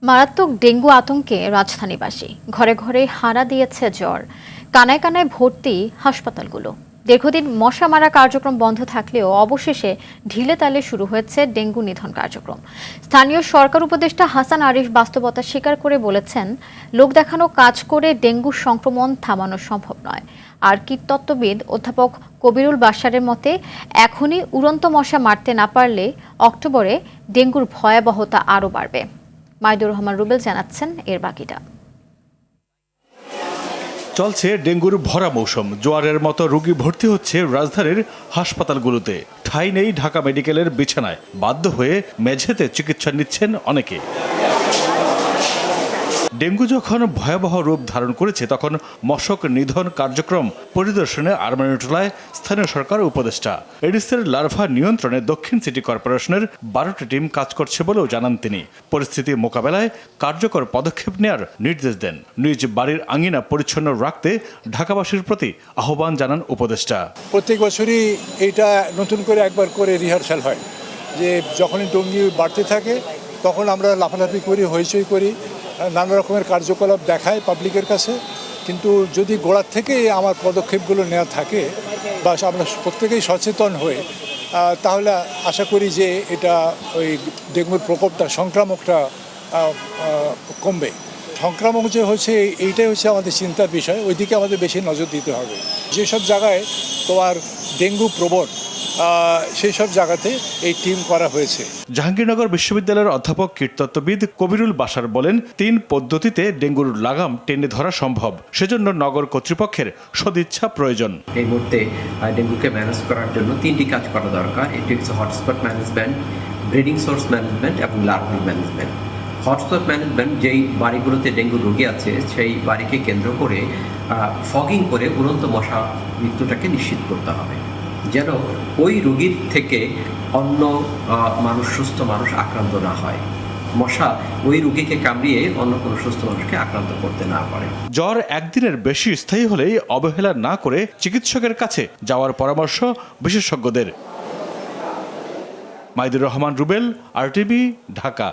মারাত্মক ডেঙ্গু আতঙ্কে রাজধানীবাসী, ঘরে ঘরে হানা দিয়েছে জ্বর, কানায় কানায় ভর্তি হাসপাতালগুলো। দীর্ঘদিন মশা মারা কার্যক্রম বন্ধ থাকলেও অবশেষে ঢিলে তালে শুরু হয়েছে ডেঙ্গু নিধন কার্যক্রম। স্থানীয় সরকার উপদেষ্টা হাসান আরিফ বাস্তবতা স্বীকার করে বলেছেন, লোক দেখানো কাজ করে ডেঙ্গু সংক্রমণ থামানো সম্ভব নয়। আর কীটতত্ত্ববিদ অধ্যাপক কবিরুল বাশারের মতে, এখনই উড়ন্ত মশা মারতে না পারলে অক্টোবরে ডেঙ্গুর ভয়াবহতা আরও বাড়বে। মাইদুর রহমান রুবেল জানাচ্ছেন এর বাকিটা। চলছে ডেঙ্গুর ভরা মৌসুম। জোয়ারের মতো রোগী ভর্তি হচ্ছে রাজধানীর হাসপাতালগুলোতে। ঠাঁই নেই ঢাকা মেডিকেলের বিছানায়, বাধ্য হয়ে মেঝেতে চিকিৎসা নিচ্ছেন অনেকে। ডেঙ্গু যখন ভয়াবহ রূপ ধারণ করেছে, তখন মশক নিধন কার্যক্রম পরিদর্শনে আরমানিটোলায় স্থানীয় সরকার উপদেষ্টা। এডিসের লার্ভা নিয়ন্ত্রণে দক্ষিণ সিটি কর্পোরেশনের 12টি টিম কাজ করছে বলেও জানান তিনি। পরিস্থিতি মোকাবেলায় কার্যকর পদক্ষেপ নেওয়ার নির্দেশ দেন। নিজ বাড়ির আঙিনা পরিচ্ছন্ন রাখতে ঢাকাবাসীর প্রতি আহ্বান জানান উপদেষ্টা। প্রত্যেক বছরই এইটা নতুন করে একবার করে রিহার্সাল হয়, যে যখনই ডেঙ্গু বাড়তে থাকে তখন আমরা লাফালাফি করি, হইচই করি, নানা রকমের কার্যকলাপ দেখায় পাবলিকের কাছে। কিন্তু যদি গোড়ার থেকে আমার পদক্ষেপগুলো নেওয়া থাকে বা আমরা প্রত্যেকেই সচেতন হয়ে, তাহলে আশা করি যে এটা ওই ডেঙ্গুর প্রকোপটা, সংক্রামকটা কমবে। সংক্রামক যে হচ্ছে, এইটাই হচ্ছে আমাদের চিন্তার বিষয়। ওইদিকে আমাদের বেশি নজর দিতে হবে। যেসব জায়গায় তোমার ডেঙ্গু প্রবণ, সেই সব জায়গাতে এই টিম করা হয়েছে। জাহাঙ্গীরনগর বিশ্ববিদ্যালয়ের অধ্যাপক কীটতত্ত্ববিদ কবিরুল বাশার বলেন, 3 পদ্ধতিতে ডেঙ্গুর লাগাম টেনে ধরা সম্ভব। সেজন্য নগর কর্তৃপক্ষের সদিচ্ছা প্রয়োজন। এই মুহূর্তে ডেঙ্গুকে ম্যানেজ করার জন্য 3টি কাজ করা দরকার। এটি হচ্ছে hotspot management, breeding source management এবং লার্ভাল ম্যানেজমেন্ট। হটস্পট ম্যানেজমেন্ট, যেই বাড়িগুলোতে ডেঙ্গু রোগী আছে সেই বাড়িকে কেন্দ্র করে ফগিং করে উড়ন্ত মশা মৃত্যুটাকে নিশ্চিত করতে হবে, যেন ওই রোগীর থেকে অন্য মানুষ, সুস্থ মানুষ আক্রান্ত না হয়। মশা ওই রোগীকে কামড়িয়ে অন্য কোনো সুস্থ মানুষকে আক্রান্ত করতে না পারে। জ্বর একদিনের বেশি স্থায়ী হলেই অবহেলা না করে চিকিৎসকের কাছে যাওয়ার পরামর্শ বিশেষজ্ঞদের। মাইদুর রহমান রুবেল, RTV, ঢাকা।